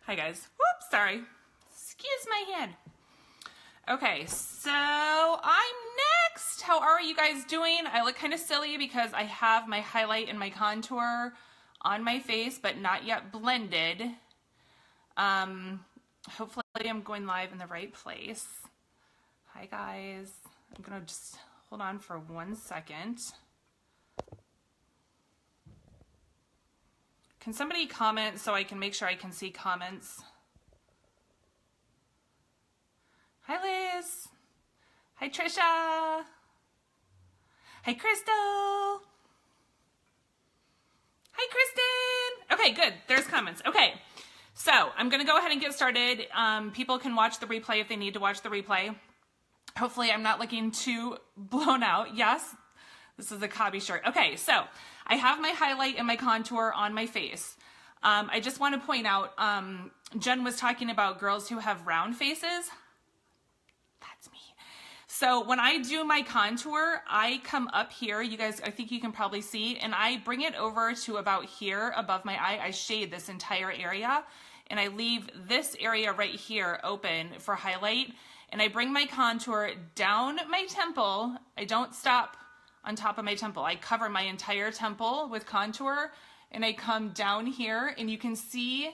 Hi guys. Whoops, sorry. Excuse my hand. Okay, so I'm next. How are you guys doing? I look kind of silly because I have my highlight and my contour on my face, but not yet blended. Hopefully I'm going live in the right place. Hi guys. I'm gonna just hold on for 1 second. Can somebody comment so I can make sure I can see comments? Hi Liz. Hi Trisha. Hi Crystal. Hi Kristen. Okay, good. There's comments. Okay, so I'm going to go ahead and get started. People can watch the replay if they need to watch the replay. Hopefully I'm not looking too blown out. Yes, this is a Cobby shirt. Okay, so I have my highlight and my contour on my face. I just want to point out, Jen was talking about girls who have round faces. That's me. So when I do my contour, I come up here, you guys, I think you can probably see, and I bring it over to about here above my eye. I shade this entire area, and I leave this area right here open for highlight, and I bring my contour down my temple. I don't stop on top of my temple. I cover my entire temple with contour, and I come down here, and you can see,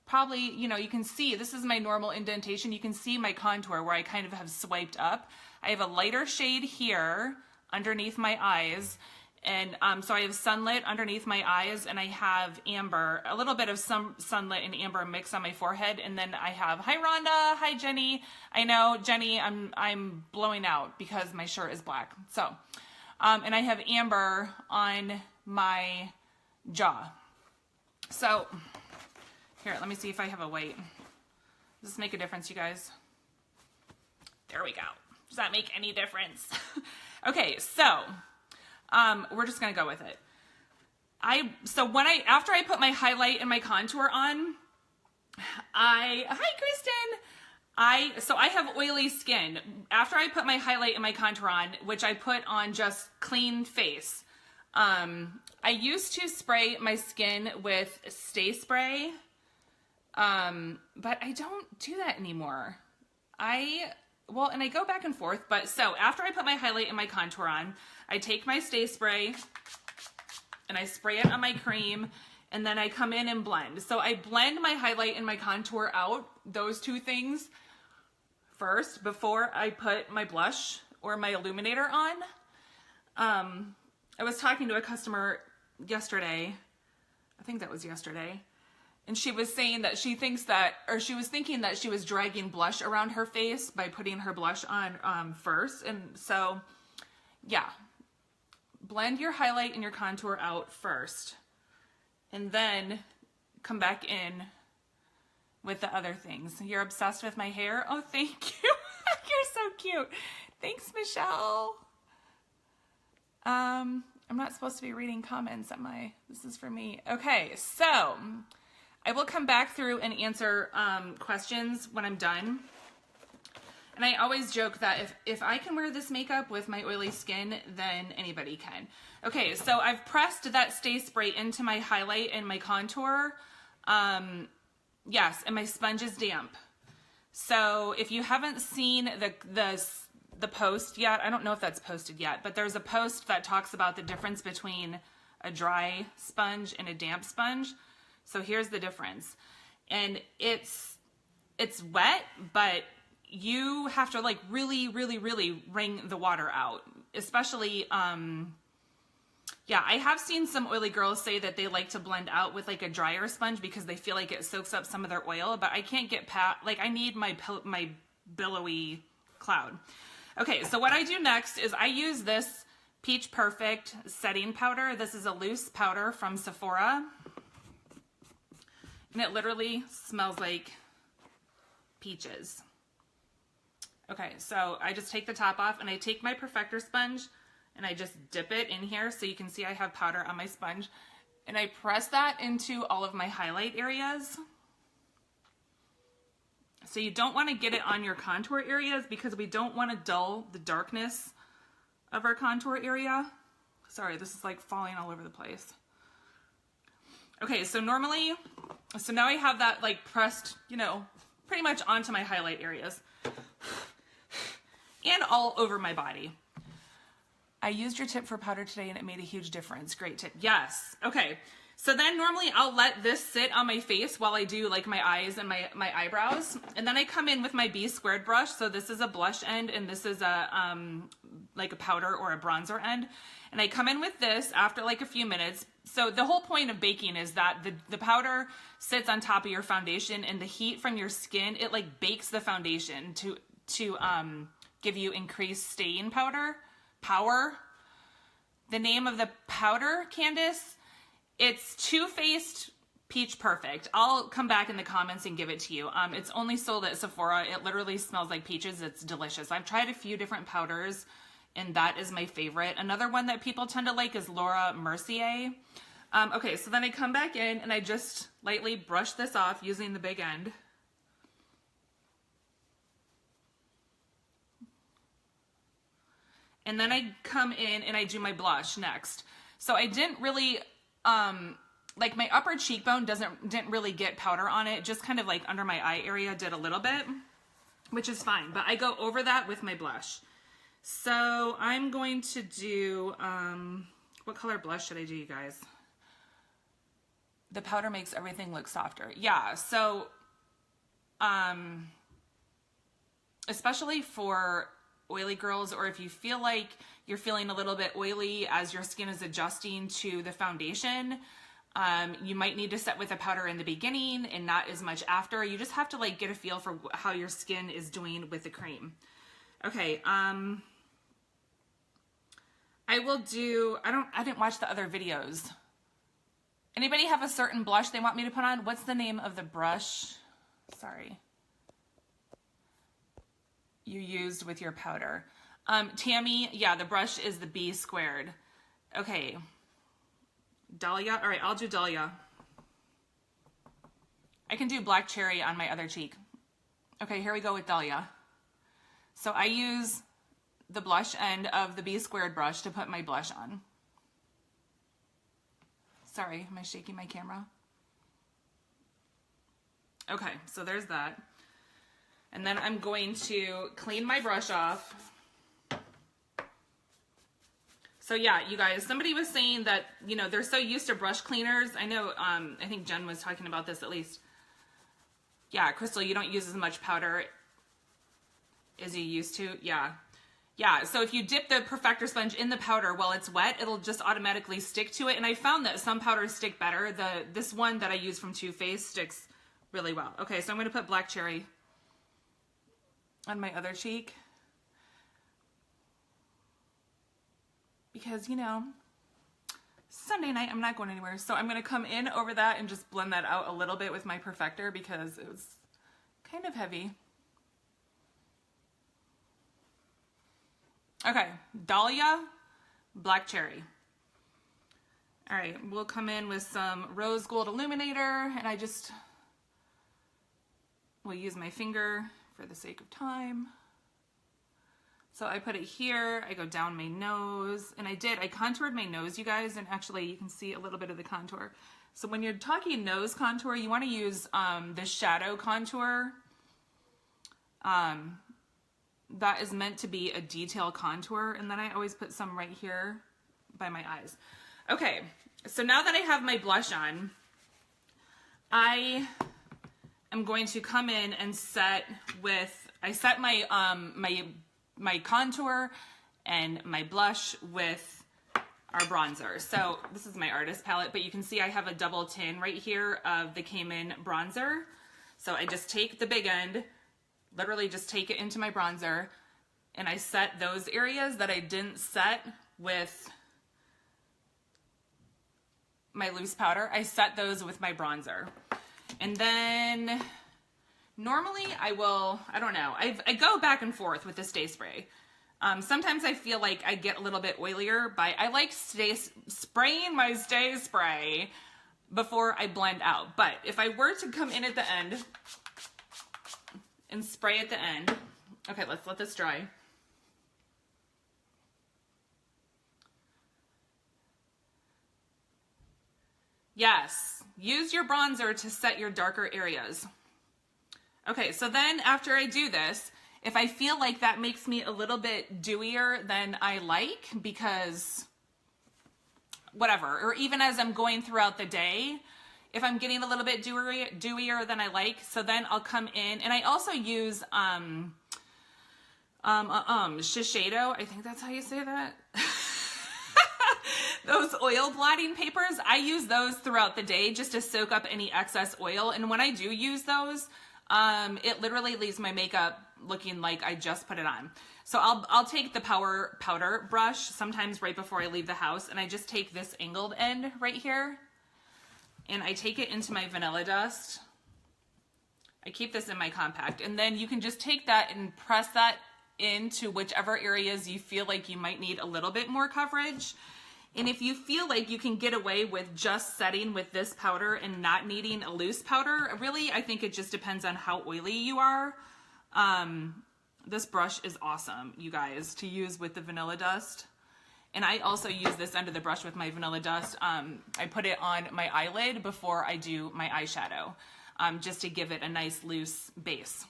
probably, you know, you can see, this is my normal indentation. You can see my contour where I kind of have swiped up. I have a lighter shade here underneath my eyes, and so I have sunlit underneath my eyes, and I have amber, a little bit of some sunlit and amber mix on my forehead, and then I have, hi Rhonda, hi Jenny. I know, Jenny, I'm blowing out because my shirt is black. So, and I have amber on my jaw. So, here, let me see if I have a white. Does this make a difference, you guys? There we go. Does that make any difference? Okay, so we're just gonna go with it. After I put my highlight and my contour on, hi Kristen. So I have oily skin. After I put my highlight and my contour on, which I put on just clean face, I used to spray my skin with Stay Spray, but I don't do that anymore. And I go back and forth, but so after I put my highlight and my contour on, I take my Stay Spray and I spray it on my cream, and then I come in and blend. So I blend my highlight and my contour out, those two things first, before I put my blush or my illuminator on. I was talking to a customer yesterday, I think that was yesterday, and she was saying that she thinks that, or she was thinking that she was dragging blush around her face by putting her blush on first. And so, yeah, blend your highlight and your contour out first, and then come back in with the other things. You're obsessed with my hair? Oh, thank you. You're so cute. Thanks, Michelle. I'm not supposed to be reading comments, am I? This is for me. Okay, so I will come back through and answer questions when I'm done. And I always joke that if I can wear this makeup with my oily skin, then anybody can. Okay, so I've pressed that Stay Spray into my highlight and my contour. Yes, and my sponge is damp. So if you haven't seen the post yet, I don't know if that's posted yet, but there's a post that talks about the difference between a dry sponge and a damp sponge. So here's the difference. And it's wet, but you have to like really, really, really wring the water out. Especially, yeah, I have seen some oily girls say that they like to blend out with like a drier sponge because they feel like it soaks up some of their oil, but I can't get past, like I need my billowy cloud. Okay, so what I do next is I use this Peach Perfect setting powder. This is a loose powder from Sephora. And it literally smells like peaches. Okay, so I just take the top off and I take my Perfector sponge and I just dip it in here so you can see I have powder on my sponge. And I press that into all of my highlight areas. So you don't want to get it on your contour areas because we don't want to dull the darkness of our contour area. Sorry, this is like falling all over the place. Okay, so normally So now I have that like pressed, you know, pretty much onto my highlight areas and all over my body. I used your tip for powder today and it made a huge difference. Great tip. Yes. Okay. So then normally I'll let this sit on my face while I do like my eyes and my eyebrows. And then I come in with my B squared brush. So this is a blush end and this is a like a powder or a bronzer end. And I come in with this after like a few minutes. So the whole point of baking is that the powder sits on top of your foundation and the heat from your skin, it like bakes the foundation to give you increased staying power. The name of the powder, Candace, it's Too Faced Peach Perfect. I'll come back in the comments and give it to you. It's only sold at Sephora. It literally smells like peaches. It's delicious. I've tried a few different powders and that is my favorite. Another one that people tend to like is Laura Mercier. Okay, so then I come back in and I just lightly brush this off using the big end. And then I come in and I do my blush next. So I didn't really, like my upper cheekbone didn't really get powder on it. Just kind of like under my eye area did a little bit, which is fine. But I go over that with my blush. So I'm going to do, what color blush should I do, you guys? The powder makes everything look softer. Yeah, so, especially for oily girls, or if you feel like you're feeling a little bit oily as your skin is adjusting to the foundation, you might need to set with a powder in the beginning and not as much after. You just have to like get a feel for how your skin is doing with the cream. Okay, I will do, I didn't watch the other videos. Anybody have a certain blush they want me to put on? What's the name of the brush? Sorry. You used with your powder. Tammy, yeah, the brush is the B squared. Okay. Dahlia, all right, I'll do Dahlia. I can do black cherry on my other cheek. Okay, here we go with Dahlia. So I use the blush end of the B squared brush to put my blush on. Sorry, am I shaking my camera? Okay, so there's that. And then I'm going to clean my brush off. So yeah, you guys, somebody was saying that, you know, they're so used to brush cleaners. I know, I think Jen was talking about this at least. Yeah, Crystal, you don't use as much powder as you used to. Yeah. Yeah, so if you dip the Perfector sponge in the powder while it's wet, it'll just automatically stick to it. And I found that some powders stick better. This one that I use from Too Faced sticks really well. Okay, so I'm going to put black cherry on my other cheek. Because, you know, Sunday night, I'm not going anywhere. So I'm going to come in over that and just blend that out a little bit with my Perfector because it was kind of heavy. Okay, Dahlia, black cherry. All right, we'll come in with some rose gold illuminator, and I just will use my finger for the sake of time. So I put it here, I go down my nose, and I contoured my nose, you guys, and actually you can see a little bit of the contour. So when you're talking nose contour, you want to use the shadow contour. That is meant to be a detail contour, and then I always put some right here by my eyes. Okay, so now that I have my blush on, I am going to come in and set my my contour and my blush with our bronzer. So this is my artist palette, but you can see I have a double tin right here of the Cayman bronzer. So I just take the big end, literally just take it into my bronzer, and I set those areas that I didn't set with my loose powder. I set those with my bronzer. And then normally I don't know, I go back and forth with the Stay Spray. Sometimes I feel like I get a little bit oilier, but I like spraying my Stay Spray before I blend out. But if I were to come in at the end and spray at the end, okay, let's let this dry. Yes, use your bronzer to set your darker areas. Okay, so then after I do this, if I feel like that makes me a little bit dewier than I like, because whatever, or even as I'm going throughout the day, if I'm getting a little bit dewier than I like, so then I'll come in, and I also use Shiseido, I think that's how you say that. Those oil blotting papers, I use those throughout the day just to soak up any excess oil. And when I do use those, it literally leaves my makeup looking like I just put it on. So I'll take the powder brush sometimes right before I leave the house, and I just take this angled end right here, and I take it into my vanilla dust. I keep this in my compact, and then you can just take that and press that into whichever areas you feel like you might need a little bit more coverage. And if you feel like you can get away with just setting with this powder and not needing a loose powder, really, I think it just depends on how oily you are. This brush is awesome, you guys, to use with the vanilla dust. And I also use this under the brush with my vanilla dust. I put it on my eyelid before I do my eyeshadow, just to give it a nice loose base.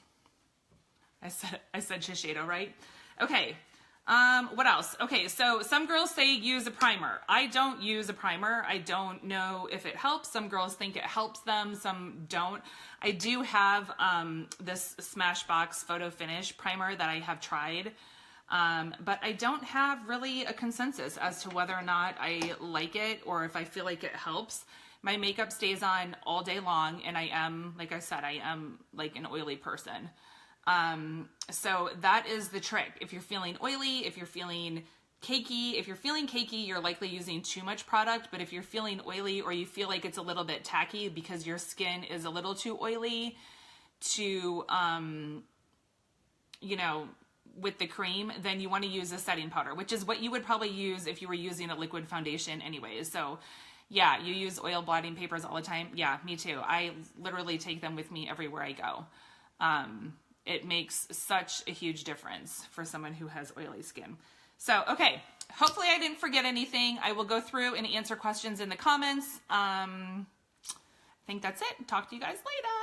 I said Shiseido, right? Okay. What else? Okay, so some girls say use a primer. I don't use a primer. I don't know if it helps. Some girls think it helps them, some don't. I do have this Smashbox Photo Finish primer that I have tried, but I don't have really a consensus as to whether or not I like it or if I feel like it helps. My makeup stays on all day long, and I am, like I said, I am like an oily person. So that is the trick. If you're feeling oily, if you're feeling cakey, you're likely using too much product. But if you're feeling oily, or you feel like it's a little bit tacky because your skin is a little too oily to, you know, with the cream, then you want to use a setting powder, which is what you would probably use if you were using a liquid foundation anyways. So yeah, you use oil blotting papers all the time. Yeah, me too. I literally take them with me everywhere I go. It makes such a huge difference for someone who has oily skin. So, okay, hopefully I didn't forget anything. I will go through and answer questions in the comments. I think that's it. Talk to you guys later.